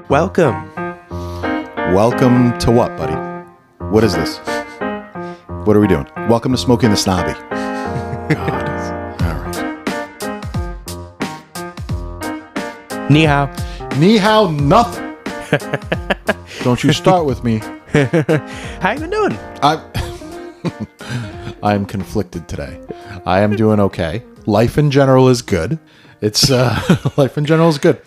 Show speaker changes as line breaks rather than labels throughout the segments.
Welcome.
Welcome to what, buddy? What is this? What are we doing? Welcome to Smokey and the Snobby. God. All right.
Ni hao.
Ni hao nothing. Don't you start with me.
How you been doing?
I'm conflicted today. I am doing okay. Life in general is good. It's life in general is good.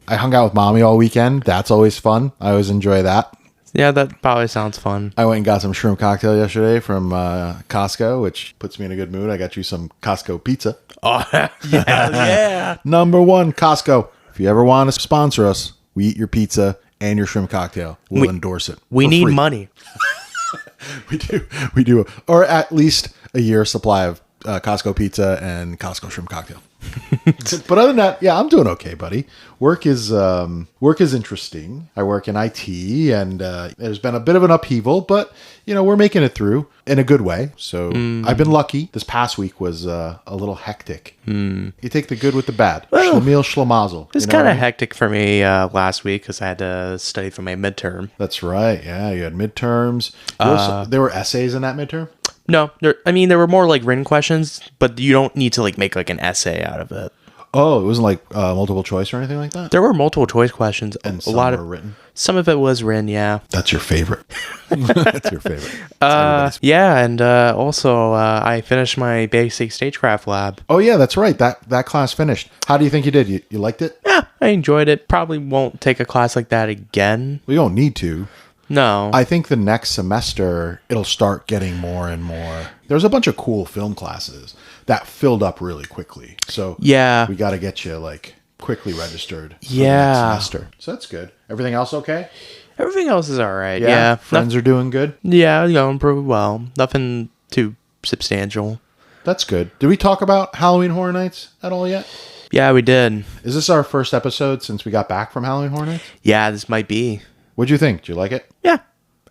I hung out with mommy all weekend. That's always fun. I always enjoy that.
Yeah, that probably sounds fun.
I went and got some shrimp cocktail yesterday from Costco, which puts me in a good mood. I got you some Costco pizza.
Oh, yeah.
Number one, Costco. If you ever want to sponsor us, we eat your pizza and your shrimp cocktail. We'll endorse it.
We need
free.
money.
We do. Or at least a year's supply of Costco pizza and Costco shrimp cocktail. But other than that, yeah, I'm doing okay, buddy. Work is interesting. I work in IT, and there's been a bit of an upheaval, but we're making it through in a good way. So I've been lucky. This past week was a little hectic. You take the good with the bad.
Well,
Schlemiel schlemazel.
It was kind of hectic for me last week because I had to study for my midterm.
That's right. Yeah, you had midterms. There were essays in that midterm.
No, there were more like written questions, but you don't need to make an essay out of it.
Oh, it wasn't like multiple choice or anything like that?
There were multiple choice questions.
And some were written?
Some of it was written, yeah.
That's your favorite. That's your favorite.
Yeah, and also I finished my basic stagecraft lab.
Oh, yeah, that's right. That class finished. How do you think you did? You liked it?
Yeah, I enjoyed it. Probably won't take a class like that again.
We don't need to.
No.
I think the next semester, it'll start getting more and more. There's a bunch of cool film classes that filled up really quickly. So
yeah,
we got to get you quickly registered for
yeah.
the next semester. So that's good. Everything else okay?
Everything else is all right. Yeah.
Friends are doing good?
Yeah, going pretty well. Nothing too substantial.
That's good. Did we talk about Halloween Horror Nights at all yet?
Yeah, we did.
Is this our first episode since we got back from Halloween Horror Nights?
Yeah, this might be.
What'd you think? Did you like it?
Yeah.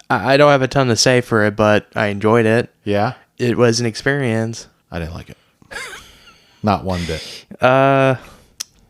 I don't have a ton to say for it, but I enjoyed it.
Yeah?
It was an experience.
I didn't like it. Not one bit.
Uh,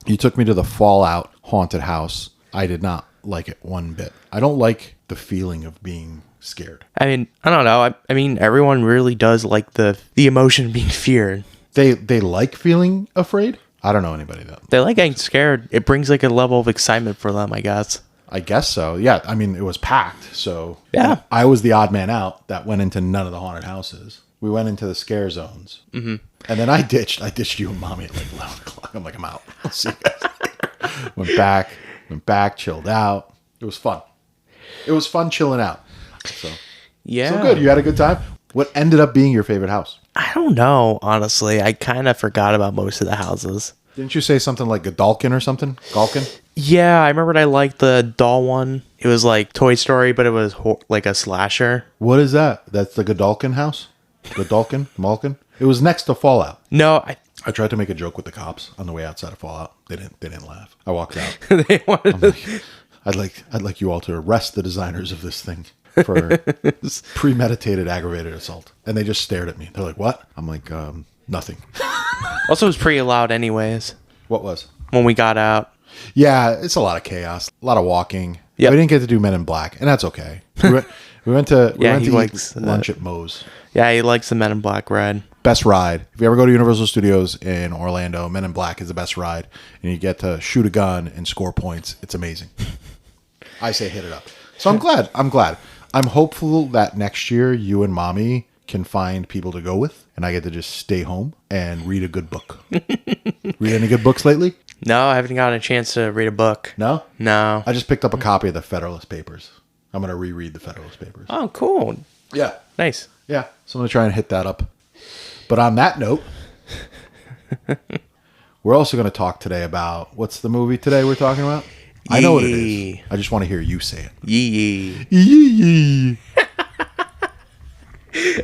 You took me to the Fallout haunted house. I did not like it one bit. I don't like the feeling of being scared.
I don't know. I mean, everyone really does like the emotion of being feared.
They like feeling afraid? I don't know anybody that.
They like getting scared. It brings a level of excitement for them, I guess.
I guess so. Yeah, I mean, it was packed, so
yeah.
I was the odd man out that went into none of the haunted houses. We went into the scare zones. Mm-hmm. And then I ditched you and mommy at 11 o'clock. I'm like, I'm out. I'll see you guys. Went back, chilled out. It was fun. It was fun chilling out. So good. You had a good time? What ended up being your favorite house?
I don't know, honestly. I kind of forgot about most of the houses.
Didn't you say something like Godalkin or something? Galkin?
Yeah, I remembered I liked the doll one. It was like Toy Story, but it was like a slasher.
What is that? That's the Godalkin house? Godalkin? Malkin? It was next to Fallout.
No,
I tried to make a joke with the cops on the way outside of Fallout. They didn't laugh. I walked out.
They wanted
I'd like you all to arrest the designers of this thing for premeditated aggravated assault. And they just stared at me. They're like, "What?" I'm like, nothing.
Also, it was pretty loud anyways.
What was?
When we got out.
Yeah, it's a lot of chaos, a lot of walking.
Yep.
We didn't get to do Men in Black, and that's okay. We went to eat lunch at Moe's.
Yeah, he likes the Men in Black ride.
Best ride. If you ever go to Universal Studios in Orlando, Men in Black is the best ride, and you get to shoot a gun and score points. It's amazing. I say hit it up. So I'm glad. I'm hopeful that next year you and mommy can find people to go with, and I get to just stay home and read a good book. Read any good books lately?
No, I haven't gotten a chance to read a book.
No?
No.
I just picked up a copy of the Federalist Papers. I'm going to reread the Federalist Papers.
Oh, cool.
Yeah.
Nice.
Yeah. So I'm going to try and hit that up. But on that note, we're also going to talk today about, what's the movie today we're talking about? I know what it is. I just want to hear you say it.
Yee.
Yee.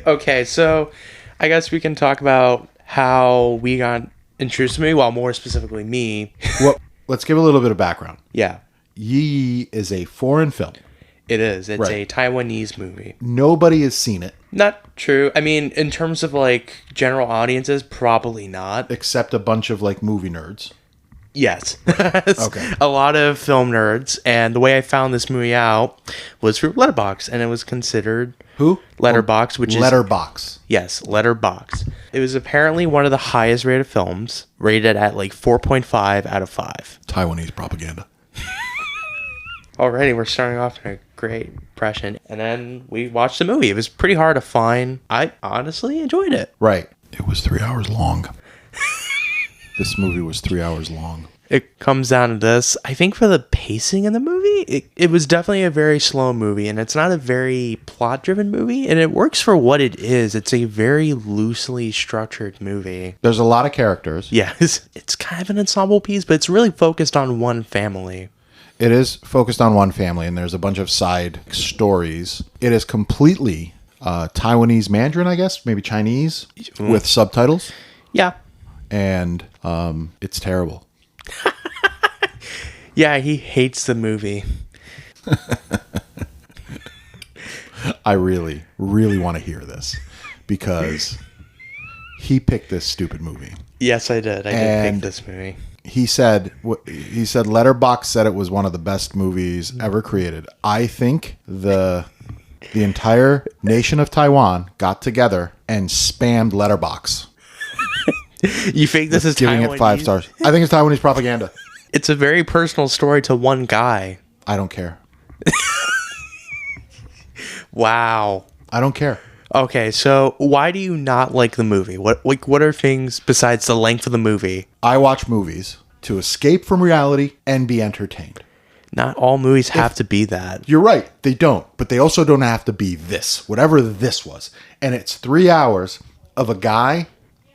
Okay, so I guess we can talk about how we got introduced to me, well, more specifically me.
Well, let's give a little bit of background.
Yeah.
Yi is a foreign film.
It is. It's a Taiwanese movie.
Nobody has seen it.
Not true. I mean, in terms of general audiences, probably not.
Except a bunch of movie nerds.
Yes.
Okay.
A lot of film nerds. And the way I found this movie out was through Letterbox, and it was considered
Who?
Letterbox, which is
Letterbox.
yes, Letterbox. It was apparently one of the highest rated films, rated at like 4.5 out of 5.
Taiwanese propaganda.
Already, we're starting off in a great impression. And then we watched the movie. It was pretty hard to find. I honestly enjoyed it.
Right. It was 3 hours long. This movie was 3 hours long.
It comes down to this. I think for the pacing in the movie, it was definitely a very slow movie, and it's not a very plot-driven movie, and it works for what it is. It's a very loosely structured movie.
There's a lot of characters.
Yes, it's kind of an ensemble piece, but it's really focused on one family.
It is focused on one family, and there's a bunch of side stories. It is completely Taiwanese Mandarin, I guess, maybe Chinese, with subtitles.
Yeah.
And it's terrible.
Yeah, he hates the movie.
I really, really want to hear this because he picked this stupid movie.
Yes, I did. I did pick this movie.
He said Letterboxd said it was one of the best movies ever created. I think the entire nation of Taiwan got together and spammed Letterboxd.
You think this is
giving
Taiwanese?
it 5 stars. I think it's Taiwanese propaganda.
It's a very personal story to one guy.
I don't care.
Wow.
I don't care.
Okay, so why do you not like the movie? What are things besides the length of the movie?
I watch movies to escape from reality and be entertained.
Not all movies have to be that.
You're right. They don't. But they also don't have to be this. Whatever this was. And it's 3 hours of a guy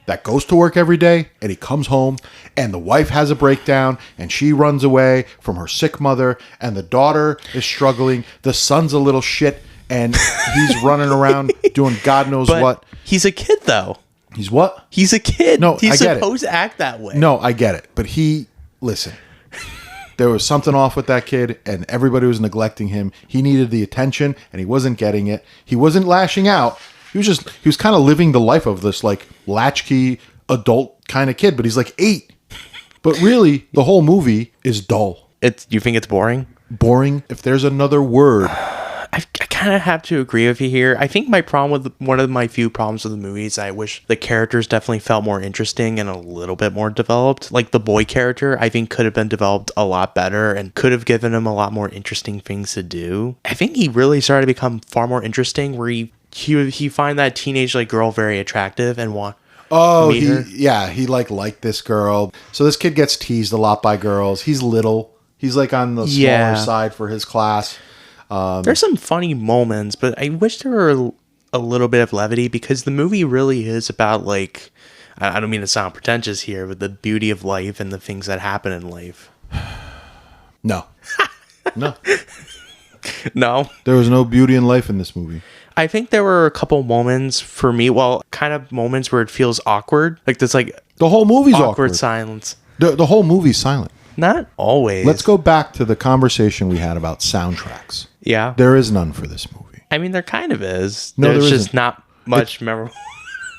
that goes to work every day and he comes home and the wife has a breakdown and she runs away from her sick mother and the daughter is struggling. The son's a little shit and he's running around doing God knows
But
what.
he's a kid, though.
He's what?
He's a kid.
No,
he's
I get
supposed to act that way.
No, I get it. But listen, there was something off with that kid and everybody was neglecting him. He needed the attention and he wasn't getting it. He wasn't lashing out. He was kind of living the life of this like latchkey adult kind of kid, but he's like 8. But really, the whole movie is dull.
You think it's boring?
Boring. If there's another word.
I kind of have to agree with you here. I think my problem with one of my few problems with the movie is I wish the characters definitely felt more interesting and a little bit more developed. Like the boy character, I think could have been developed a lot better and could have given him a lot more interesting things to do. I think he really started to become far more interesting where he find that teenage like girl very attractive and want
he liked this girl. So this kid gets teased a lot by girls. He's little. He's like on the smaller side for his class.
There's some funny moments, but I wish there were a little bit of levity because the movie really is about like, I don't mean to sound pretentious here, but the beauty of life and the things that happen in life.
No. No.
No.
There was no beauty in life in this movie.
I think there were a couple moments for me, kind of moments where it feels awkward. Like there's like
the whole movie's
awkward silence.
The whole movie's silent.
Not always.
Let's go back to the conversation we had about soundtracks.
Yeah.
There is none for this movie.
I mean, there kind of is.
No,
there's
there
just not much memorable.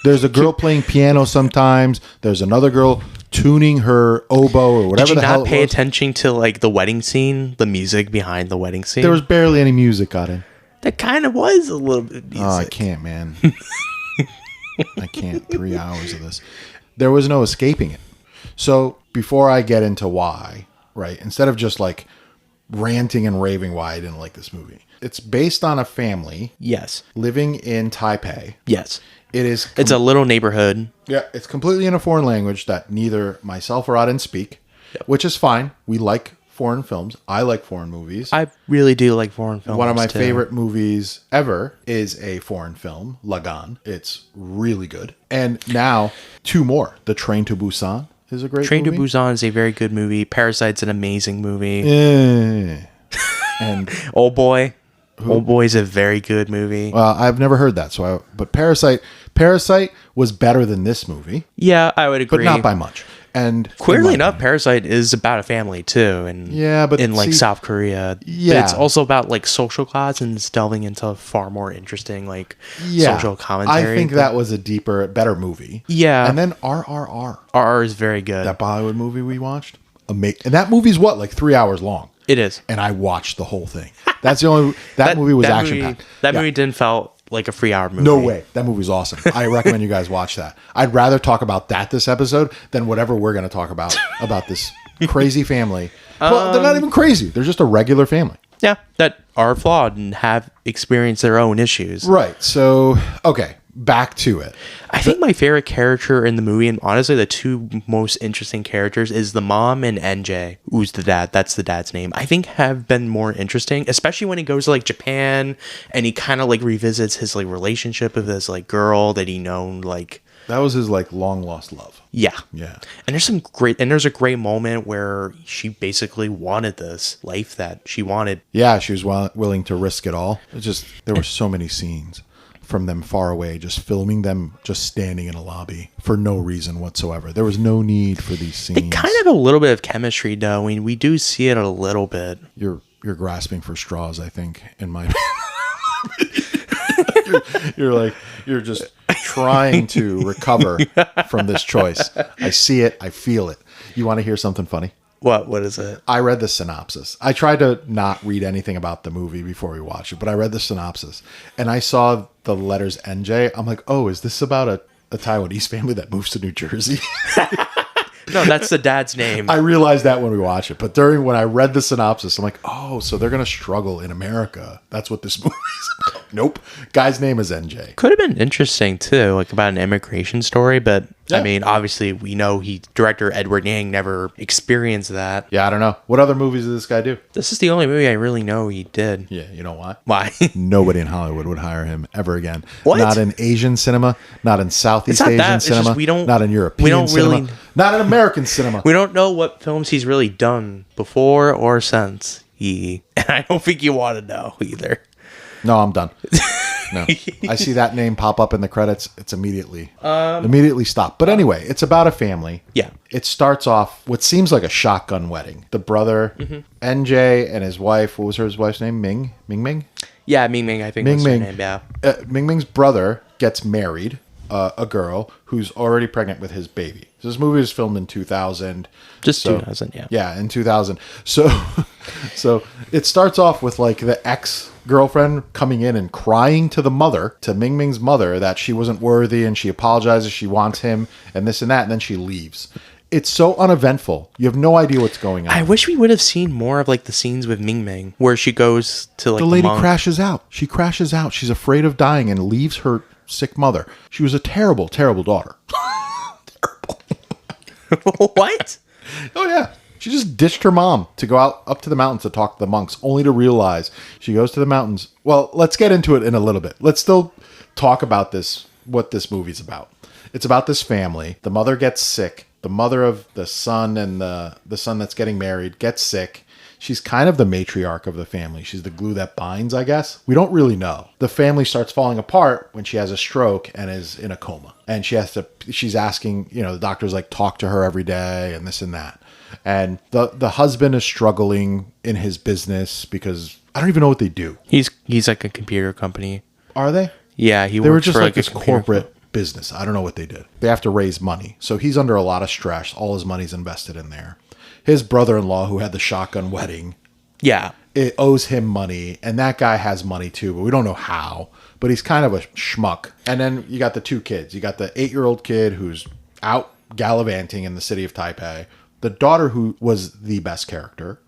There's a girl playing piano sometimes. There's another girl tuning her oboe or whatever
the hell. Did you not pay
it was.
attention to like the wedding scene, the music behind the wedding scene?
There was barely any music got in.
There kind of was a little bit of music.
Oh, I can't, man. I can't. 3 hours of this. There was no escaping it. So before I get into why, right, instead of just like ranting and raving why I didn't like this movie, it's based on a family.
Yes.
Living in Taipei.
Yes.
It's
a little neighborhood.
Yeah, it's completely in a foreign language that neither myself or Auden speak, which is fine. We like foreign films. I like foreign movies.
I really do like foreign films.
One of my favorite movies ever is a foreign film, Lagan. It's really good. And now 2 more. The Train to Busan is a great
movie. Train to Busan is a very good movie. Parasite's an amazing movie. And Old Boy. Old Boy is a very good movie.
Well, I've never heard that. But Parasite was better than this movie.
Yeah, I would agree.
But not by much. And
queerly enough, Parasite is about a family too, and in like South Korea, but it's also about like social class and it's delving into far more interesting like social commentary.
I think that was a better movie.
Yeah,
and then RRR.
RR is very good.
That Bollywood movie we watched, amazing. And that movie's what, like 3 hours long.
It is.
And I watched the whole thing. That's the only that movie was action packed.
That movie didn't felt like a 3 hour movie.
No way. That movie's awesome. I recommend you guys watch that. I'd rather talk about that this episode than whatever we're going to talk about this crazy family. Well, they're not even crazy. They're just a regular family.
Yeah, that are flawed and have experienced their own issues.
Right. So, okay, back to it.
I think my favorite character in the movie, and honestly the two most interesting characters, is the mom and NJ, who's the dad. That's the dad's name. I think have been more interesting, especially when he goes to like Japan and he kind of like revisits his like relationship with this like girl that he known like.
That was his like long lost love.
Yeah.
Yeah.
And there's a great moment where she basically wanted this life that she wanted.
Yeah, she was willing to risk it all. There were so many scenes from them far away, just filming them just standing in a lobby for no reason whatsoever. There was no need for these scenes.
They kind of have a little bit of chemistry though. I mean, we do see it a little bit.
You're grasping for straws, I think, in my you're just trying to recover from this choice. I see it, I feel it. You want to hear something funny?
What is it?
I read the synopsis. I tried to not read anything about the movie before we watched it, but I read the synopsis and I saw the letters NJ. I'm like, oh, is this about a Taiwanese family that moves to New Jersey?
No, that's the dad's name.
I realized that when we watched it, but when I read the synopsis, I'm like, oh, so they're going to struggle in America. That's what this movie is about. Nope. Guy's name is NJ.
Could have been interesting too, like about an immigration story, but
yeah.
I mean, obviously we know director Edward Yang never experienced that.
Yeah, I don't know. What other movies did this guy do?
This is the only movie I really know he did.
Yeah, you know why?
Why?
Nobody in Hollywood would hire him ever again.
What?
Not in Asian cinema, not in Southeast
It's not
Asian
that. It's
cinema,
just
not in European cinema,
really,
not in American cinema.
We don't know what films he's really done before or since. And I don't think you want to know either.
No, I'm done. No, I see that name pop up in the credits. It's immediately stop. But anyway, it's about a family.
Yeah.
It starts off what seems like a shotgun wedding. The brother, NJ, and his wife. What was his wife's name? Ming?
Yeah, Ming. I think that's her name. Yeah.
Ming's brother gets married. A girl who's already pregnant with his baby. So this movie was filmed in 2000.
2000, yeah.
Yeah, in 2000. So it starts off with like the ex-girlfriend coming in and crying to Ming's mother, that she wasn't worthy and she apologizes, she wants him and this and that, and then she leaves. It's so uneventful. You have no idea what's going on.
I wish we would have seen more of like the scenes with Ming, where she goes to like
the lady crashes out. She crashes out. She's afraid of dying and leaves her sick mother. She was a terrible, terrible daughter.
Terrible. What?
Oh yeah. She just ditched her mom to go out up to the mountains to talk to the monks, only to realize she goes to the mountains. Well, let's get into it in a little bit. Let's still talk about what this movie's about. It's about this family. The mother gets sick. The mother of the son and the son that's getting married gets sick. She's kind of the matriarch of the family. She's the glue that binds, I guess. We don't really know. The family starts falling apart when she has a stroke and is in a coma. And she's asking, the doctor's like, talk to her every day and this and that. And the husband is struggling in his business because I don't even know what they do.
He's like a computer company.
Are they?
Yeah,
they were just like this corporate business. I don't know what they did. They have to raise money. So he's under a lot of stress. All his money's invested in there. His brother-in-law, who had the shotgun wedding, it owes him money, and that guy has money too, but we don't know how. But he's kind of a schmuck. And then you got the two kids. You got the 8-year-old kid who's out gallivanting in the city of Taipei. The daughter, who was the best character.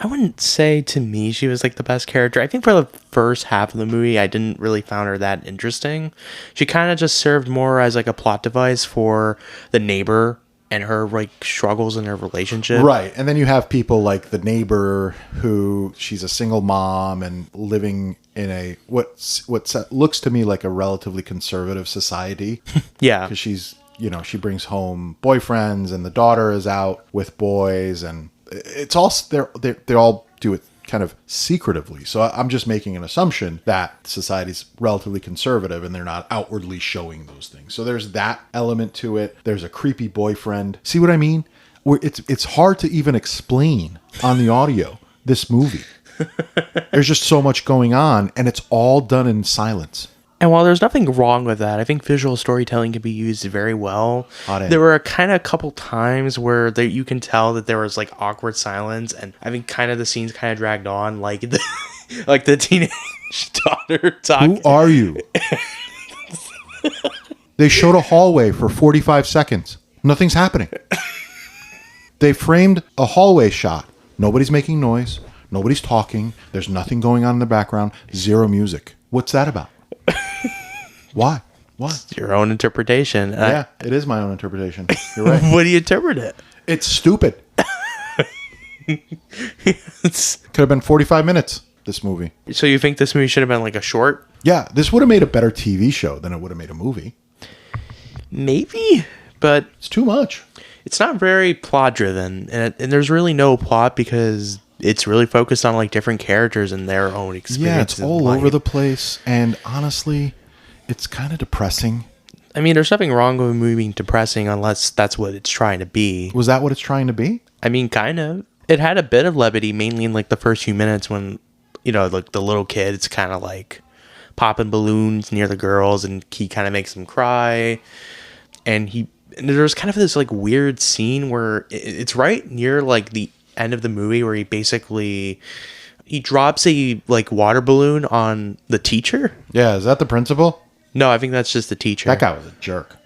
I wouldn't say to me she was like the best character. I think for the first half of the movie, I didn't really find her that interesting. She kind of just served more as like a plot device for the neighbor and her like struggles in her relationship.
Right. And then you have people like the neighbor who she's a single mom and living in a what looks to me like a relatively conservative society.
Yeah.
Because she's, she brings home boyfriends and the daughter is out with boys and it's all they all do it kind of secretively. So I'm just making an assumption that society's relatively conservative and they're not outwardly showing those things. So there's that element to it. There's a creepy boyfriend. See what I mean? It's hard to even explain on the audio, this movie. There's just so much going on and it's all done in silence.
And while there's nothing wrong with that, I think visual storytelling can be used very well. There were a couple times where you can tell that there was like awkward silence, and I think kind of the scenes kind of dragged on, like like the teenage daughter talking.
Who are you? They showed a hallway for 45 seconds. Nothing's happening. They framed a hallway shot. Nobody's making noise. Nobody's talking. There's nothing going on in the background. Zero music. What's that about? Why?
It's your own interpretation.
Yeah, it is my own interpretation. You're right.
What do you interpret it?
It's stupid. Could have been 45 minutes, this movie.
So you think this movie should have been like a short?
Yeah, this would have made a better TV show than it would have made a movie.
Maybe, but
It's too much.
it's not very plot driven, and there's really no plot because it's really focused on like different characters and their own experiences.
Yeah, it's all over the place, and honestly, it's kind of depressing.
I mean, there's nothing wrong with a movie being depressing unless that's what it's trying to be.
Was that what it's trying to be?
I mean, kind of. It had a bit of levity, mainly in like the first few minutes when, like the little kid, it's kind of like popping balloons near the girls, and he kind of makes them cry. And there's kind of this like weird scene where it's right near like the end of the movie where he drops a like water balloon on the teacher.
Yeah, is that the principal?
No, I think that's just the teacher.
That guy was a jerk.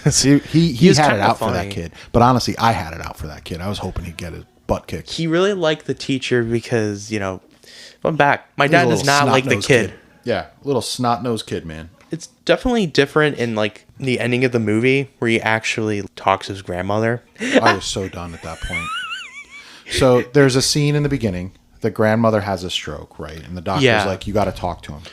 See, he
was
had it
kinda
out for
funny.
that kid. But honestly, I had it out for that kid. I was hoping he'd get his butt kicked.
He really liked the teacher because, I'm back. My dad does not like the kid.
Yeah, little snot-nosed kid, man.
It's definitely different in like the ending of the movie where he actually talks to his grandmother.
I was so done at that point. So there's a scene in the beginning. The grandmother has a stroke, right? And the doctor's like, you got to talk to him.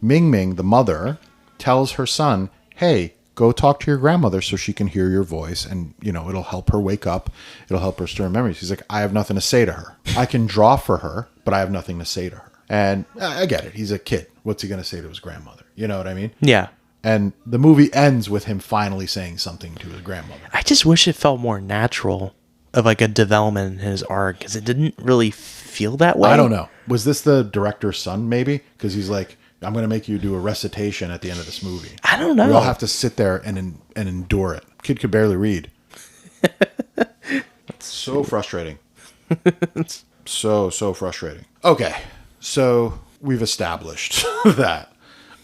Ming Ming, the mother, tells her son, hey, go talk to your grandmother so she can hear your voice, and it'll help her wake up. It'll help her stir memories. He's like, I have nothing to say to her. I can draw for her, but I have nothing to say to her. And I get it. He's a kid. What's he going to say to his grandmother? You know what I mean?
Yeah.
And the movie ends with him finally saying something to his grandmother.
I just wish it felt more natural of like a development in his arc, because it didn't really feel that way.
I don't know. Was this the director's son, maybe? Because he's like, I'm going to make you do a recitation at the end of this movie.
I don't know.
We all have to sit there and endure it. Kid could barely read. So frustrating. So frustrating. Okay, so we've established that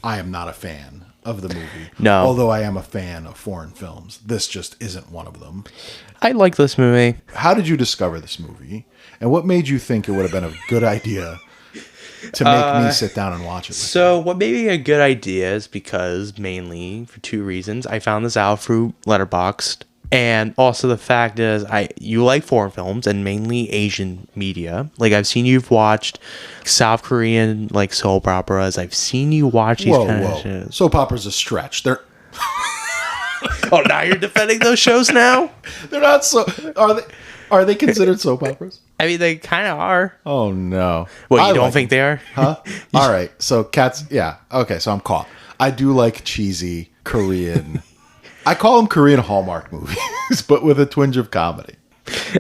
I am not a fan of the movie.
No.
Although I am a fan of foreign films. This just isn't one of them.
I like this movie.
How did you discover this movie? And what made you think it would have been a good idea to make me sit down and watch it with
So what made me a good idea is because, mainly for two reasons, I found this out through Letterboxd, and also the fact is you like foreign films and mainly Asian media. Like, I've seen you've watched South Korean like soap operas. I've seen you watch these kind of shows.
Soap opera's a stretch. They're
Oh, now you're defending those shows now?
they're not so. Are they considered soap operas?
I mean, they kind of are.
Oh no.
What,
I
you don't
like
think they are?
Huh? All right. So Cats. Yeah. Okay. So I'm caught. I do like cheesy Korean. I call them Korean Hallmark movies, but with a twinge of comedy.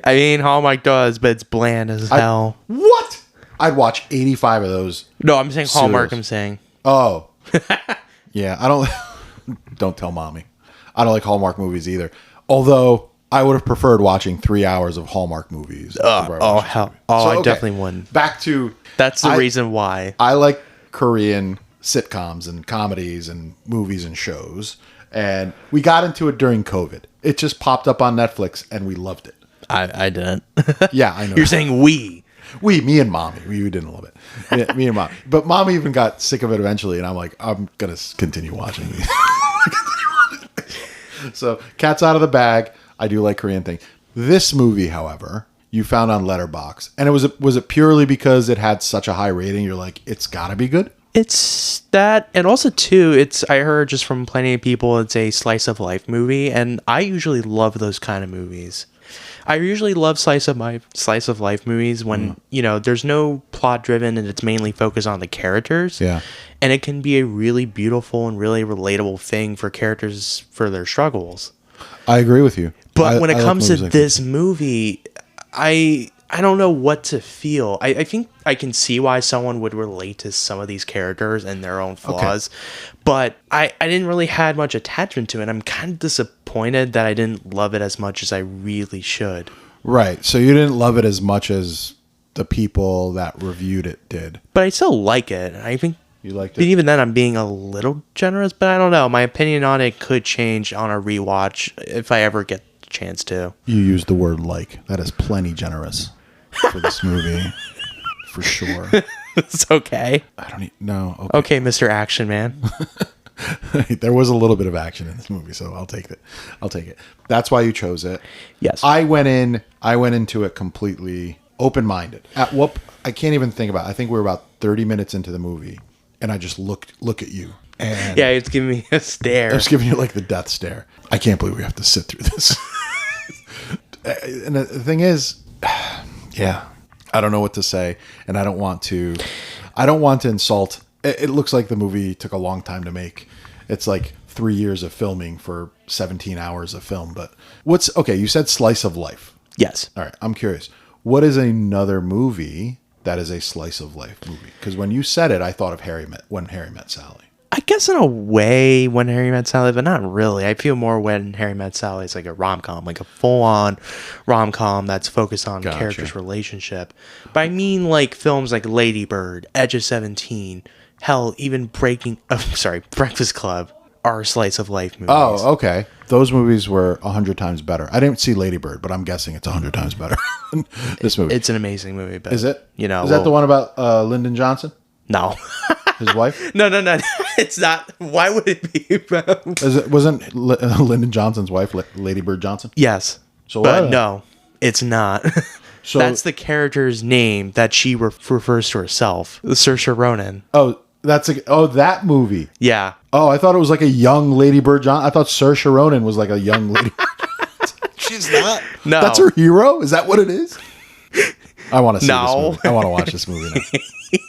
I mean, Hallmark does, but it's bland as hell.
What? I'd watch 85 of those.
No, I'm saying Hallmark.
Serious.
I'm saying.
Oh. Yeah. I don't. Don't tell mommy. I don't like Hallmark movies either. Although I would have preferred watching 3 hours of Hallmark movies.
Oh hell! Oh, I definitely wouldn't.
Back to
That's the reason why.
I like Korean sitcoms and comedies and movies and shows. And we got into it during COVID. It just popped up on Netflix and we loved it.
I didn't.
Yeah, I know.
You're saying we.
Me and mommy. We didn't love it. Yeah, me and mom. But mom even got sick of it eventually. And I'm like, I'm going to continue watching these. So, cat's out of the bag. I do like Korean things. This movie, however, you found on Letterboxd. And was it purely because it had such a high rating? You're like, it's got to be good?
It's that, and also too, I heard just from plenty of people, it's a slice of life movie, and I usually love those kind of movies. I usually love slice of life movies when there's no plot driven and it's mainly focused on the characters.
Yeah,
and it can be a really beautiful and really relatable thing for characters for their struggles.
I agree with you.
But when it comes to this movie, I I don't know what to feel. I think I can see why someone would relate to some of these characters and their own flaws, but I didn't really had much attachment to it. I'm kind of disappointed that I didn't love it as much as I really should.
Right. So you didn't love it as much as the people that reviewed it did.
But I still like it. I think
You liked
but
it?
even then I'm being a little generous, but I don't know. My opinion on it could change on a rewatch if I ever get the chance to.
You used the word like. That is plenty generous for this movie. For sure.
It's okay.
I don't know. Okay.
Okay, Mr. Action Man.
There was a little bit of action in this movie, so I'll take it. That's why you chose it.
Yes.
I went into it completely open-minded. I can't even think about it. I think we were about 30 minutes into the movie, and I just look at you. And
Yeah, it's giving me a stare.
I was giving you like the death stare. I can't believe we have to sit through this. And the thing is, yeah, I don't know what to say, and I don't want to insult. It looks like the movie took a long time to make. It's like 3 years of filming for 17 hours of film. But okay? You said slice of life.
Yes.
All right, I'm curious. What is another movie that is a slice of life movie? Because when you said it, I thought of When Harry Met Sally.
I guess in a way, When Harry Met Sally, but not really. I feel more When Harry Met Sally is like a rom-com, like a full-on rom-com that's focused on characters' relationship. But I mean like films like Lady Bird, Edge of 17, hell, even Breakfast Club are slice of life movies.
Oh, okay. Those movies were 100 times better. I didn't see Lady Bird, but I'm guessing it's 100 times better than this movie.
It's an amazing movie. But,
Is it?
You know,
is that the one about Lyndon Johnson?
No.
His wife?
No. It's not. Why would it be?
Wasn't Lyndon Johnson's wife Lady Bird Johnson?
Yes.
So
but
what?
no, it's not.
So
that's the character's name that she refers to herself. Saoirse Ronan.
Oh, that movie.
Yeah.
Oh, I thought it was like a young Lady Bird Johnson. I thought Saoirse Ronan was like a young Lady Bird. She's not.
No.
That's her hero? Is that what it is? I want to see this
No.
movie. I want to watch this movie now.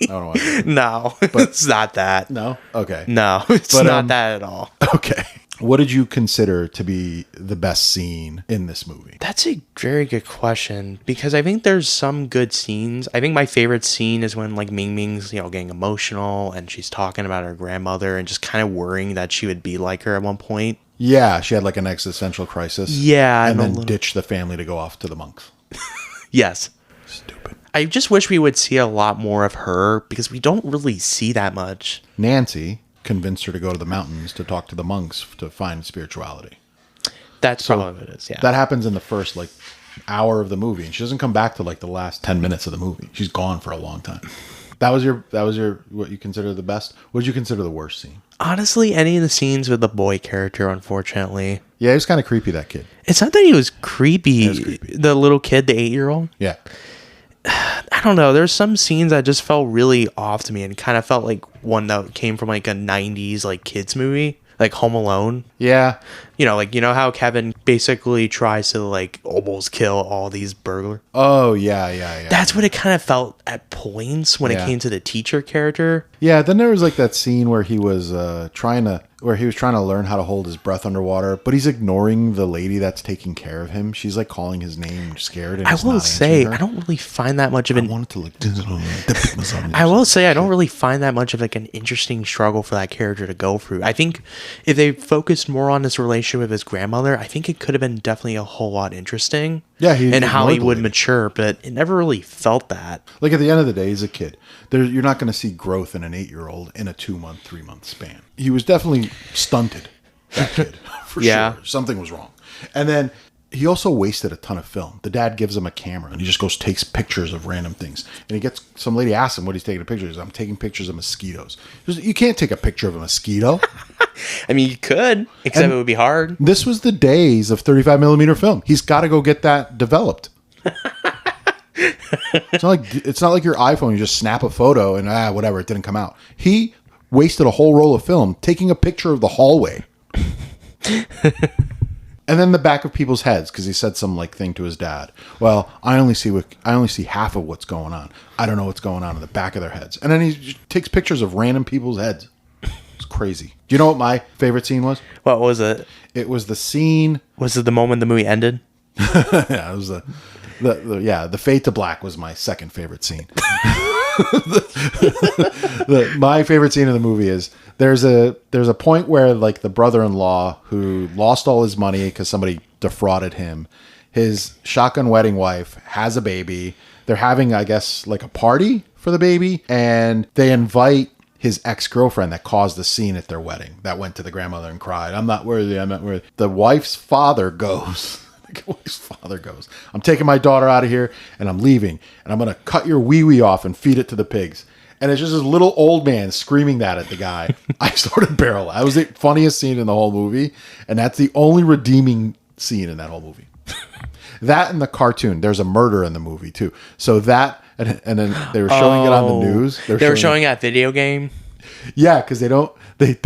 I want to watch it.
No, it's not that.
No? Okay.
No, it's not that at all.
Okay. What did you consider to be the best scene in this movie?
That's a very good question because I think there's some good scenes. I think my favorite scene is when like Ming Ming's, getting emotional and she's talking about her grandmother and just kind of worrying that she would be like her at one point.
Yeah, she had like an existential crisis.
Yeah.
And then ditched the family to go off to the monks.
Yes.
Stupid.
I just wish we would see a lot more of her because we don't really see that much.
Nancy convinced her to go to the mountains to talk to the monks to find spirituality.
That's probably what it is, yeah.
That happens in the first hour of the movie, and she doesn't come back to the last 10 minutes of the movie. She's gone for a long time. That was your what you consider the best? What did you consider the worst scene?
Honestly, any of the scenes with the boy character, unfortunately.
Yeah, he was kind of creepy, that kid.
It's not that he was creepy. The little kid, the 8-year-old.
Yeah.
I don't know. There's some scenes that just felt really off to me and kind of felt like one that came from like a 90s kids movie, like Home Alone.
Yeah.
How Kevin basically tries to almost kill all these burglars.
Oh, yeah.
That's what it kind of felt at points when it came to the teacher character.
Yeah, then there was that scene where he was trying to learn how to hold his breath underwater, but he's ignoring the lady that's taking care of him. She's calling his name, scared, and
I will say,
her.
I don't really find that much of an.
I
will say, I don't really find that much of an interesting struggle for that character to go through. I think if they focused more on his relationship with his grandmother, I think it could have been definitely a whole lot interesting.
Yeah,
and how he would mature, but it never really felt that.
At the end of the day, he's a kid. You're not going to see growth in an 8-year-old in a 2-month, 3-month span. He was definitely stunted, that kid, for sure. Something was wrong. And then he also wasted a ton of film. The dad gives him a camera, and he just takes pictures of random things. And some lady asks him what he's taking a picture of. I'm taking pictures of mosquitoes. You can't take a picture of a mosquito.
I mean, you could, except it would be hard.
This was the days of 35 millimeter film. He's got to go get that developed. It's not like your iPhone. You just snap a photo and whatever, it didn't come out. He wasted a whole roll of film taking a picture of the hallway, and then the back of people's heads because he said some thing to his dad. Well, I only see half of what's going on. I don't know what's going on in the back of their heads, and then he just takes pictures of random people's heads. It's crazy. Do you know what my favorite scene was?
What was it?
It was the scene.
Was it the moment the movie ended?
Yeah, it was The fade to black was my second favorite scene. My favorite scene in the movie is there's a point where like the brother-in-law who lost all his money because somebody defrauded him, his shotgun wedding wife has a baby. They're having, I guess, like a party for the baby, and they invite his ex-girlfriend that caused the scene at their wedding, that went to the grandmother and cried, I'm not worthy. The wife's father goes, I'm taking my daughter out of here and I'm leaving, and I'm going to cut your wee-wee off and feed it to the pigs. And it's just this little old man screaming that at the guy. I started barrel. That was the funniest scene in the whole movie, and that's the only redeeming scene in that whole movie. That and the cartoon. There's a murder in the movie too. So that, and then they were showing it on the news. They were showing that
video game.
Yeah, because they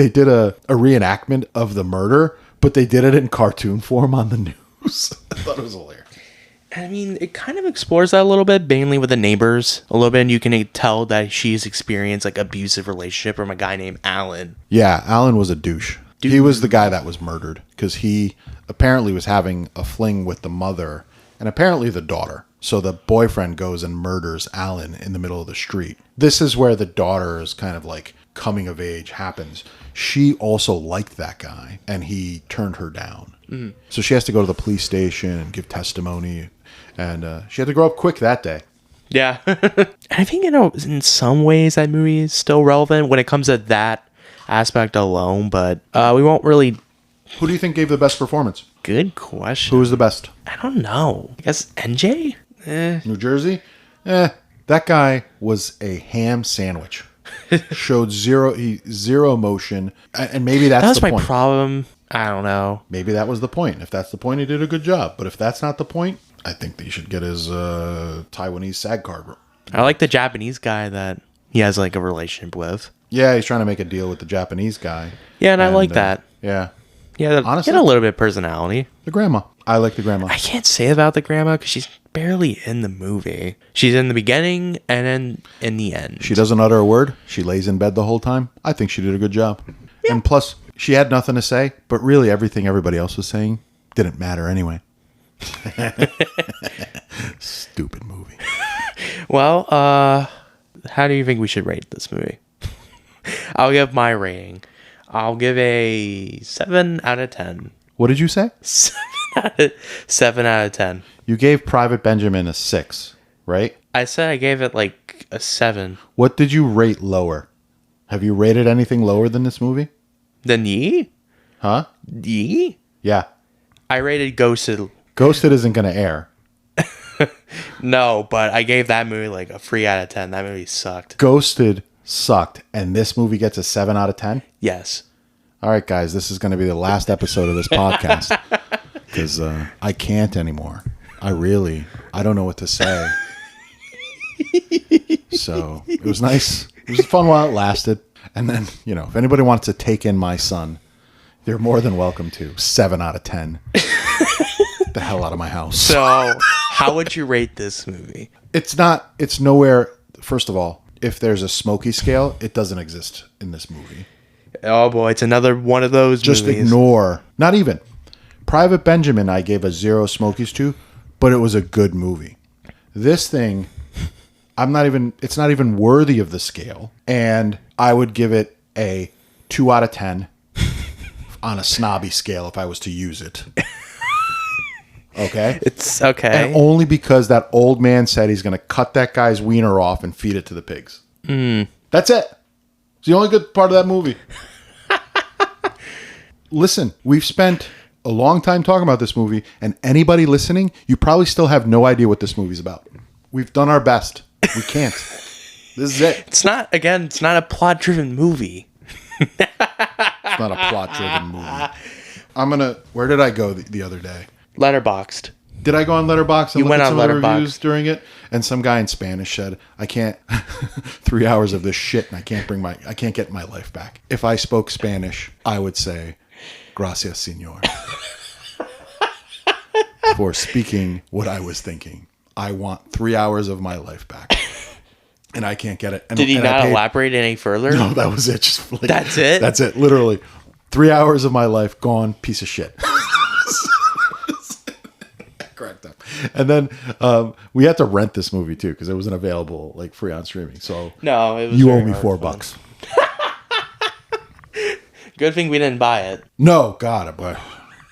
did a reenactment of the murder, but they did it in cartoon form on the news. I thought it was hilarious.
I mean, it kind of explores that a little bit, mainly with the neighbors a little bit, and you can tell that she's experienced like abusive relationship from a guy named Alan.
Yeah, Alan was a douche. He was the guy that was murdered because he apparently was having a fling with the mother and apparently the daughter. So the boyfriend goes and murders Alan in the middle of the street. This is where the daughter's kind of like coming of age happens. She also liked that guy and he turned her down. Mm-hmm. So she has to go to the police station and give testimony. And she had to grow up quick that day.
Yeah. I think, in some ways that movie is still relevant when it comes to that aspect alone, but we won't really...
Who do you think gave the best performance?
Good question.
Who was the best?
I don't know. I guess NJ?
New Jersey? That guy was a ham sandwich. Showed zero emotion. And maybe that's the point.
That was my problem. I don't know.
Maybe that was the point. If that's the point, he did a good job. But if that's not the point, I think he should get his Taiwanese SAG card.
I like the Japanese guy that he has like a relationship with.
Yeah, he's trying to make a deal with the Japanese guy.
Yeah, and I like that.
Yeah.
Yeah, honestly, get a little bit of personality.
The grandma. I like the grandma.
I can't say about the grandma because she's barely in the movie. She's in the beginning and then in the end.
She doesn't utter a word. She lays in bed the whole time. I think she did a good job. Yeah. And plus, she had nothing to say, but really everything everybody else was saying didn't matter anyway. Stupid movie.
Well, how do you think we should rate this movie? I'll give my rating. I'll give a 7 out of 10.
What did you say?
7 out of 10.
You gave Private Benjamin a 6, right?
I said I gave it like a 7.
What did you rate lower? Have you rated anything lower than this movie?
Than Yi?
Huh?
Yi?
Yeah.
I rated Ghosted.
Ghosted isn't going to air.
No, but I gave that movie like a 3 out of 10. That movie sucked.
Ghosted sucked, and this movie gets a 7 out of 10?
Yes.
All right, guys, this is going to be the last episode of this podcast because I can't anymore. I don't know what to say. So it was nice. It was fun while it lasted. And then, if anybody wants to take in my son, they're more than welcome to. 7 out of 10. The hell out of my house.
So how would you rate this movie?
It's nowhere. First of all, if there's a Smokey scale, it doesn't exist in this movie.
Oh boy, it's another one of those
Just
movies.
Ignore. Not even. Private Benjamin, I gave a 0 Smokies to, but it was a good movie. This thing, it's not even worthy of the scale. And I would give it a 2 out of 10 on a snobby scale if I was to use it. Okay?
It's okay.
And only because that old man said he's going to cut that guy's wiener off and feed it to the pigs. That's it. It's the only good part of that movie. Listen, we've spent a long time talking about this movie, and anybody listening, you probably still have no idea what this movie's about. We've done our best. We can't. This is it.
It's not a plot-driven movie.
It's not a plot-driven movie. Where did I go the other day?
Letterboxed.
Did I go on Letterboxd and
you
look
went
at
on
some of the
Letterboxd
reviews during it? And some guy in Spanish said, I can't 3 hours of this shit and I can't get my life back. If I spoke Spanish, I would say, gracias, senor. For speaking what I was thinking. I want 3 hours of my life back. And I can't get it.
Did he not elaborate any further?
No, that was it.
That's it?
That's it. Literally. 3 hours of my life gone, piece of shit. Correct. And then we had to rent this movie too because it wasn't available like free on streaming. So
No, it was
you
very
owe me
hard
$4.
Good thing we didn't buy it.
No, God, but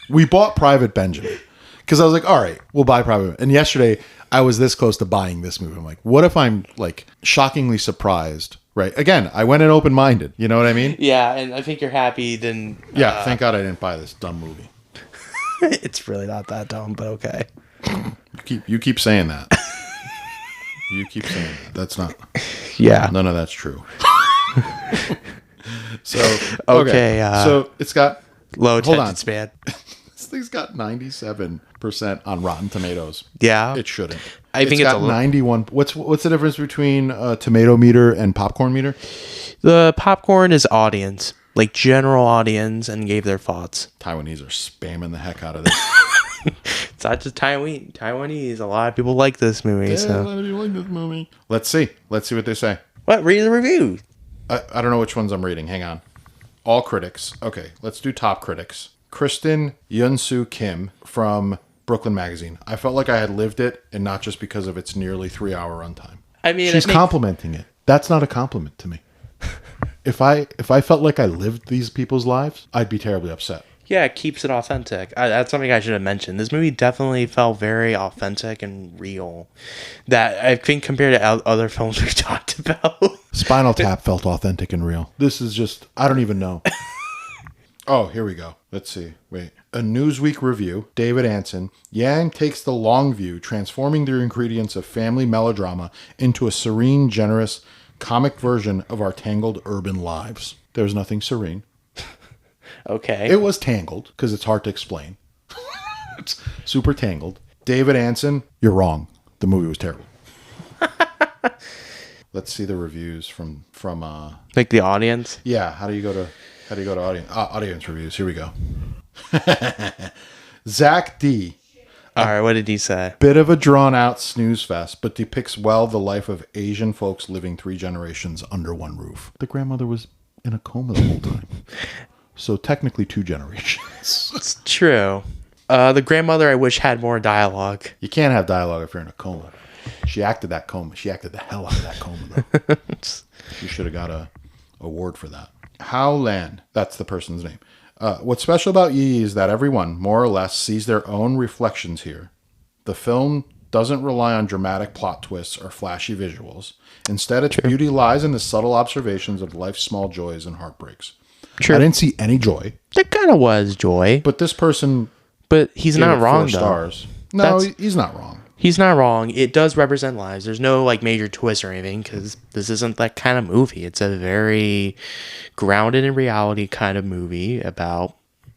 we bought Private Benjamin because I was like, all right, we'll buy Private. And yesterday I was this close to buying this movie. I'm like, what if I'm like shockingly surprised? Right. Again, I went in open-minded. You know what I mean?
Yeah, and I think you're happy you didn't.
Yeah. Thank God I didn't buy this dumb movie.
It's really not that dumb, but okay.
You keep saying that. You keep saying that. That's not.
Yeah.
None of that's true. So
Okay,
so it's got
Low
Hold on.
attention span.
This thing's got 97% on Rotten Tomatoes.
Yeah.
It shouldn't.
I think
it's
it's
got
a little-
91. What's the difference between tomato meter and popcorn meter?
The popcorn is audience, like general audience, and gave their thoughts.
Taiwanese are spamming the heck out of this.
It's not just Taiwanese. A lot of people like this movie.
Yeah, a
So
lot of people like this movie. Let's see what they say.
what? Read the review.
I don't know which ones I'm reading. Hang on. All critics. Okay, let's do top critics. Kristen Yunsu Kim from Brooklyn Magazine. I felt like I had lived it, and not just because of its nearly 3-hour runtime.
I mean,
She's complimenting it. That's not a compliment to me. If I felt like I lived these people's lives, I'd be terribly upset.
Yeah, it keeps it authentic. That's something I should have mentioned. This movie definitely felt very authentic and real. That I think compared to other films we've talked about.
Spinal Tap felt authentic and real. This is just, I don't even know. Oh, here we go. Let's see. Wait. A Newsweek review. David Anson. Yang takes the long view, transforming the ingredients of family melodrama into a serene, generous, comic version of our tangled urban lives. There's nothing serene.
Okay.
It was tangled, because it's hard to explain. It's super tangled. David Anson, you're wrong. The movie was terrible. Let's see the reviews from
like the audience.
yeah, how do you go to audience reviews? Here we go. Zach D.
All right, what did he say?
Bit of a drawn out snooze fest, but depicts well the life of Asian folks living 3 generations under one roof. The grandmother was in a coma the whole time. So technically 2 generations.
It's true. The grandmother, I wish, had more dialogue.
You can't have dialogue if you're in a coma. She acted that coma. She acted the hell out of that coma, though. She should have got a award for that. Hao Lan, that's the person's name. What's special about Yi is that everyone, more or less, sees their own reflections here. The film doesn't rely on dramatic plot twists or flashy visuals. Instead, its beauty lies in the subtle observations of life's small joys and heartbreaks.
True.
I didn't see any joy.
There kind of was joy.
But this person...
But he's
gave
not
it
wrong,
4
though.
stars. No,
That's-
he's not wrong.
He's not wrong. It does represent lives. There's no like major twist or anything because this isn't that kind of movie. It's a very grounded in reality kind of movie about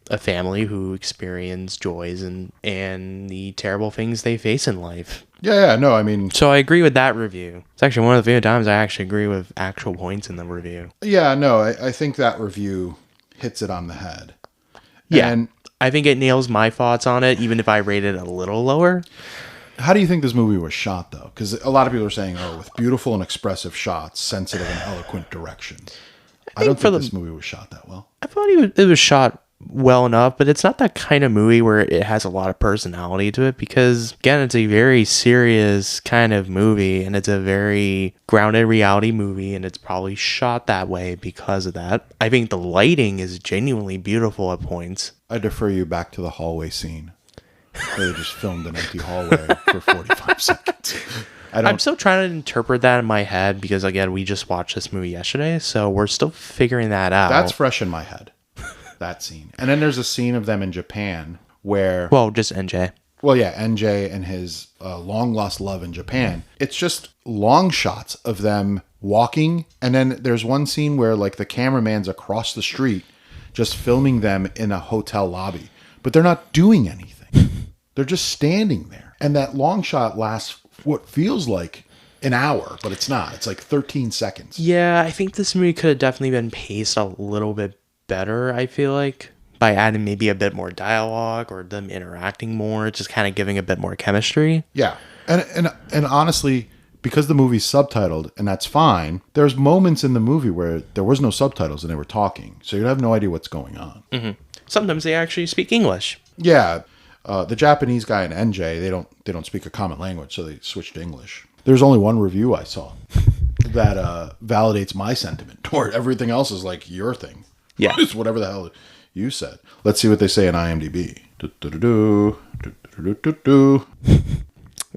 a family who experience joys and the terrible things they face in life.
Yeah, no, I mean...
So I agree with that review. It's actually one of the few times I actually agree with actual points in the review.
Yeah, no, I think that review hits it on the head.
Yeah.
And
I think it nails my thoughts on it, even if I rate it a little lower.
how do you think this movie was shot, though? Because a lot of people are saying, oh, with beautiful and expressive shots, sensitive and eloquent direction. I don't think this movie was shot that well.
I thought it was shot well enough, but it's not that kind of movie where it has a lot of personality to it because, again, it's a very serious kind of movie and it's a very grounded reality movie and it's probably shot that way because of that. I think the lighting is genuinely beautiful at points.
I defer you back to the hallway scene. They just filmed an empty hallway for 45 seconds.
I'm still trying to interpret that in my head because, again, we just watched this movie yesterday, so we're still figuring that out.
That's fresh in my head, that scene. And then there's a scene of them in Japan where...
Well, just NJ.
Well, yeah, NJ and his long-lost love in Japan. It's just long shots of them walking, and then there's one scene where, like, the cameraman's across the street just filming them in a hotel lobby. But they're not doing anything. They're just standing there. And that long shot lasts what feels like an hour, but it's not. It's like 13 seconds.
Yeah, I think this movie could have definitely been paced a little bit better, I feel like, by adding maybe a bit more dialogue or them interacting more, just kind of giving a bit more chemistry.
Yeah. And honestly, because the movie's subtitled, and that's fine, there's moments in the movie where there was no subtitles and they were talking. So you'd have no idea what's going on.
Mm-hmm. Sometimes they actually speak English.
Yeah. The Japanese guy and NJ, they don't speak a common language, so they switched to English. There's only one review I saw that validates my sentiment toward everything else is like your thing.
Yeah.
It's whatever the hell you said. Let's see what they say in IMDb.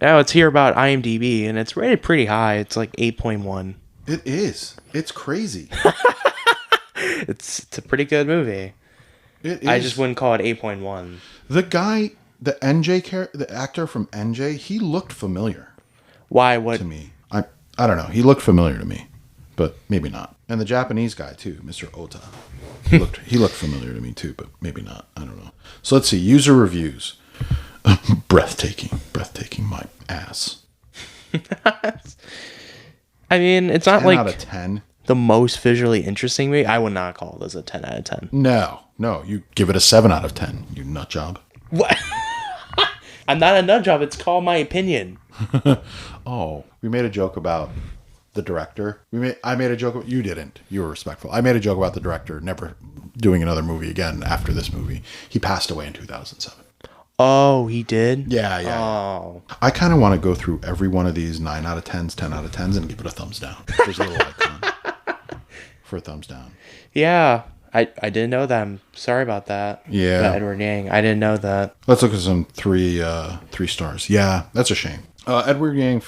Now let's hear about IMDb, and it's rated pretty high. It's like 8.1.
It is. It's crazy.
It's a pretty good movie.
It is.
I just wouldn't call it 8.1.
The guy, the NJ the actor from NJ, he looked familiar.
Why? What?
To me. I don't know. He looked familiar to me, but maybe not. And the Japanese guy too, Mr. Ota. He looked familiar to me too, but maybe not. I don't know. So let's see. User reviews. Breathtaking, my ass.
I mean, it's not
10
like
out of 10.
the most visually interesting movie. I would not call this a 10 out of 10.
No, you give it a 7 out of 10. You nut job.
What? I'm not a nut job. It's called my opinion.
Oh, we made a joke about the director. I made a joke. You didn't. You were respectful. I made a joke about the director never doing another movie again after this movie. He passed away in 2007.
Oh, he did?
Yeah.
Oh.
I kind of want to go through every one of these 9 out of 10s, 10 out of 10s, and give it a thumbs down. There's a little icon for a thumbs down.
Yeah. I didn't know that. I'm sorry about that.
Yeah.
About Edward Yang. I didn't know that.
Let's look at some three stars. Yeah, that's a shame. Edward Yang.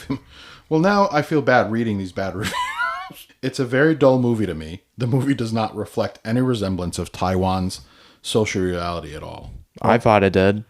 Well, now I feel bad reading these bad reviews. It's a very dull movie to me. The movie does not reflect any resemblance of Taiwan's social reality at all.
I thought it did.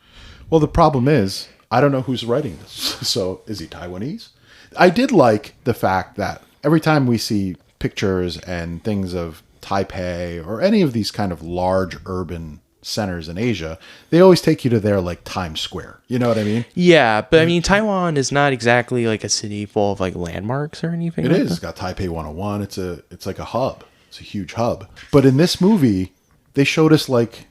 Well, the problem is, I don't know who's writing this. So, is he Taiwanese? I did like the fact that every time we see pictures and things of Taipei or any of these kind of large urban centers in Asia, they always take you to their like Times Square. You know what I mean?
Yeah, but I mean, Taiwan is not exactly like a city full of like landmarks or anything.
It is. It's got Taipei 101. It's like a hub. It's a huge hub. But in this movie, they showed us like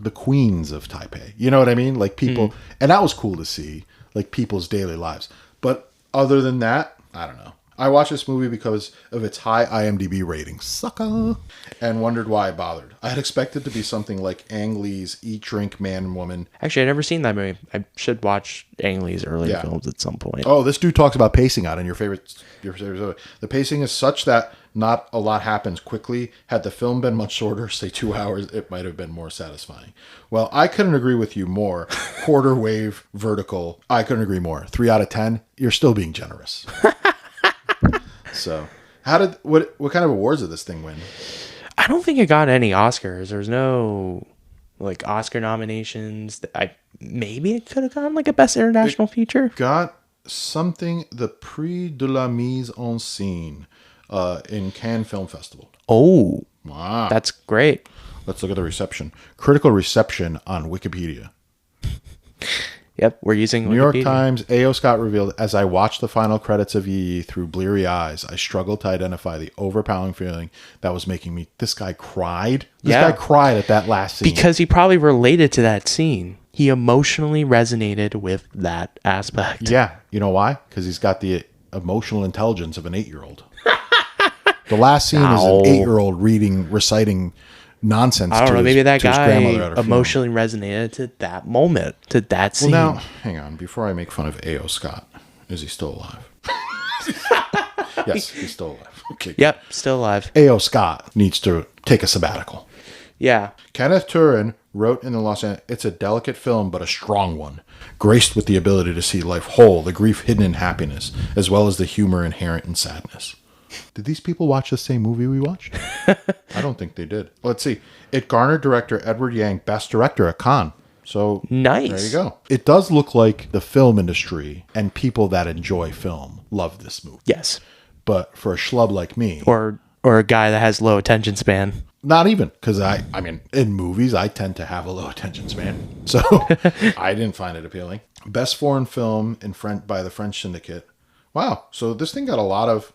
the queens of Taipei. You know what I mean? Like people, and that was cool to see, like people's daily lives. But other than that, I don't know. I watched this movie because of its high IMDb rating, sucker, and wondered why I bothered. I had expected to be something like Ang Lee's Eat, Drink, Man, Woman.
Actually, I've never seen that movie. I should watch Ang Lee's early films at some point.
Oh, this dude talks about pacing out in your favorite. The pacing is such that not a lot happens quickly. Had the film been much shorter, say 2 hours, it might have been more satisfying. Well, I couldn't agree with you more. Quarter wave, vertical. I couldn't agree more. 3 out of 10. You're still being generous. So, what kind of awards did this thing win?
I don't think it got any Oscars. There's no like Oscar nominations. Maybe it could have gotten like a best international feature.
Got something, the Prix de la Mise en Scène in Cannes Film Festival.
Oh,
wow,
that's great.
Let's look at the reception. Critical reception on Wikipedia.
Yep, we're using
New York
Wikipedia.
Times, A.O. Scott revealed, as I watched the final credits of Yi through bleary eyes, I struggled to identify the overpowering feeling that was making me... This guy cried? This guy cried at that last scene.
Because he probably related to that scene. He emotionally resonated with that aspect.
Yeah. You know why? Because he's got the emotional intelligence of an 8-year-old. The last scene is an 8-year-old reciting nonsense.
I don't know. Maybe that guy
emotionally
resonated to that moment, to that scene.
Well, now, hang on. Before I make fun of A.O. Scott, is he still alive? Yes, he's still alive. Okay.
Yep, still alive.
A.O. Scott needs to take a sabbatical.
Yeah.
Kenneth Turin wrote in the Los Angeles, it's a delicate film, but a strong one, graced with the ability to see life whole, the grief hidden in happiness, as well as the humor inherent in sadness. Did these people watch the same movie we watched? I don't think they did. Let's see. It garnered director Edward Yang Best Director at Cannes. So
nice.
There you go. It does look like the film industry and people that enjoy film love this movie.
Yes.
But for a schlub like me,
or a guy that has low attention span,
not even, because I mean, in movies I tend to have a low attention span, so I didn't find it appealing. Best foreign film in French by the French Syndicate. Wow. So this thing got a lot of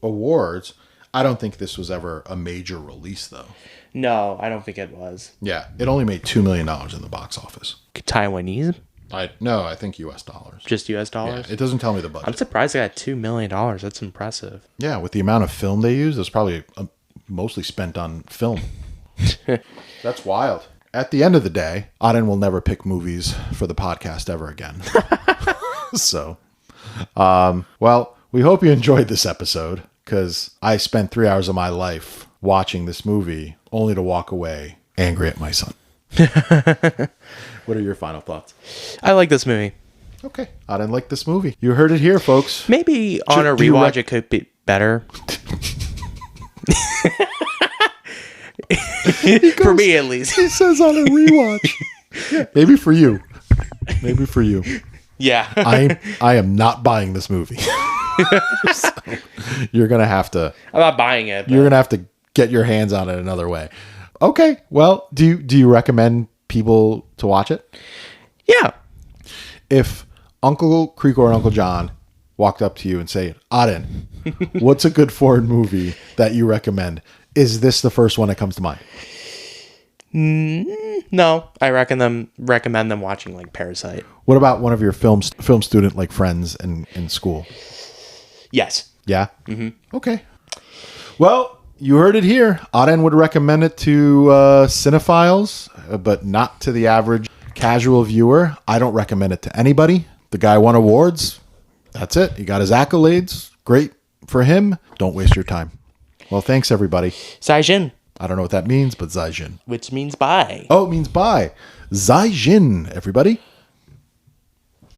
awards. I don't think this was ever a major release, though. No,
I don't think it was.
Yeah, it only made $2 million in the box office.
Taiwanese?
I think U.S. dollars.
Just U.S. dollars?
Yeah, it doesn't tell me the budget.
I'm surprised they got $2 million. That's impressive.
Yeah, with the amount of film they use, it's probably mostly spent on film. That's wild. at the end of the day, Auden will never pick movies for the podcast ever again. So, well, we hope you enjoyed this episode, because I spent 3 hours of my life watching this movie only to walk away angry at my son. What are your final thoughts?
I like this movie.
Okay. I didn't like this movie. You heard it here, folks.
Maybe on a rewatch it could be better. For me, at least.
He says on a rewatch. Yeah, maybe for you. Maybe for you.
Yeah.
I am not buying this movie. So, you're going to have to...
I'm not buying it.
You're going to have to get your hands on it another way. Okay. Well, do you recommend people to watch it?
Yeah.
If Uncle Creek or Uncle John walked up to you and say, Auden, what's a good foreign movie that you recommend? Is this the first one that comes to mind?
No, I recommend them watching like Parasite.
What about one of your film student like friends in school?
Yes.
Yeah? Mm-hmm. Okay. Well, you heard it here. Auden would recommend it to cinephiles, but not to the average casual viewer. I don't recommend it to anybody. The guy won awards. That's it. He got his accolades. Great for him. Don't waste your time. Well, thanks, everybody.
Zaijin.
I don't know what that means, but Zaijin.
Which means bye.
Oh, it means bye. Zaijin, everybody.